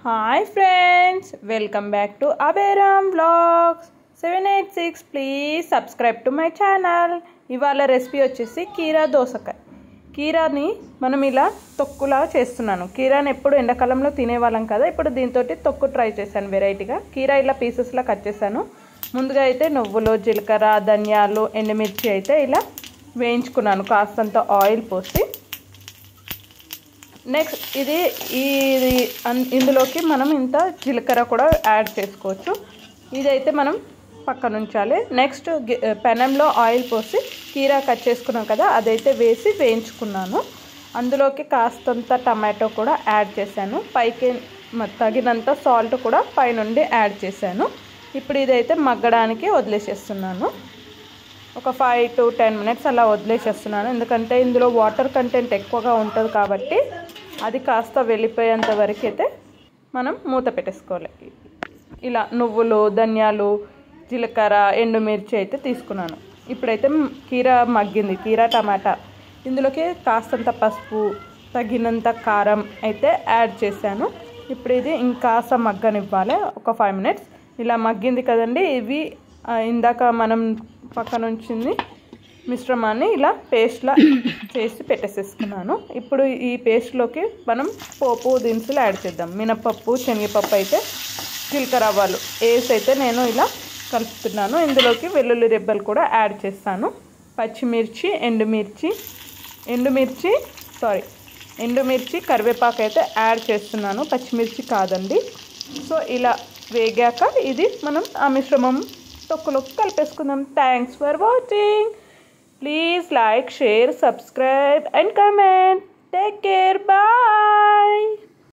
Hi friends, welcome back to Abhiram vlogs 786. Please subscribe to my channel. ఇవాళ recipe వచ్చేసి కీరా దోసకాయ. కీరాని మనం ఇలా తొక్కులా చేస్తున్నాను. కీరాని ఎప్పుడు ఎండాకాలంలో తినేవాళ్ళం కదా, ఇప్పుడు దీంతో తొక్కు ట్రై చేశాను వెరైటీగా. కీరా ఇలా పీసెస్లా కట్ చేశాను. ముందుగా అయితే నువ్వులు, జీలకర్ర, ధనియాలు, ఎండుమిర్చి అయితే ఇలా వేయించుకున్నాను కాస్తంత ఆయిల్ పోసి. నెక్స్ట్ ఇందులోకి మనం ఇంత జీలకర్ర కూడా యాడ్ చేసుకోవచ్చు. ఇదైతే మనం పక్కన ఉంచాలి. నెక్స్ట్ పెనంలో ఆయిల్ పోసి కీరా కట్ చేసుకున్నాం కదా, అదైతే వేసి వేయించుకున్నాను. అందులోకి కాస్తంత టమాటో కూడా యాడ్ చేశాను. పైకి తగినంత సాల్ట్ కూడా పైనుండి యాడ్ చేశాను. ఇప్పుడు ఇదైతే మగ్గడానికి వదిలేసేస్తున్నాను. ఒక 5 to 10 minutes అలా వదిలేసేస్తున్నాను. ఎందుకంటే ఇందులో వాటర్ కంటెంట్ ఎక్కువగా ఉంటుంది కాబట్టి అది కాస్త వెళ్ళిపోయేంత వరకు అయితే మనం మూత పెట్టేసుకోవాలి. ఇలా నువ్వులు, ధనియాలు, జీలకర్ర, ఎండుమిర్చి అయితే తీసుకున్నాను. ఇప్పుడైతే కీరా మగ్గింది. కీరా, టమాటా, ఇందులోకి కాస్తంత పసుపు, తగినంత కారం అయితే యాడ్ చేశాను. ఇప్పుడు ఇది ఇంకాస్త మగ్గనివ్వాలి. ఒక 5 minutes ఇలా మగ్గింది కదండి. ఇవి ఇందాక మనం పక్కన ఉంచింది మిశ్రమాన్ని ఇలా పేస్ట్లా చేసి పెట్టేసేసుకున్నాను. ఇప్పుడు ఈ పేస్ట్లోకి మనం పోపు దినుసులు యాడ్ చేద్దాం. మినపప్పు, శనగపప్పు అయితే జీలకర్ర ఆవాలు వేసి అయితే నేను ఇలా కలుపుతున్నాను. ఇందులోకి వెల్లుల్లి రెబ్బలు కూడా యాడ్ చేస్తాను. పచ్చిమిర్చి, ఎండుమిర్చి, కరివేపాకు అయితే యాడ్ చేస్తున్నాను. పచ్చిమిర్చి కాదండి. సో ఇలా వేగాక ఇది మనం ఆ మిశ్రమం తొక్కులోకి కలిపేసుకుందాం. Thanks for watching. Please like, share, subscribe and comment. Take care. Bye.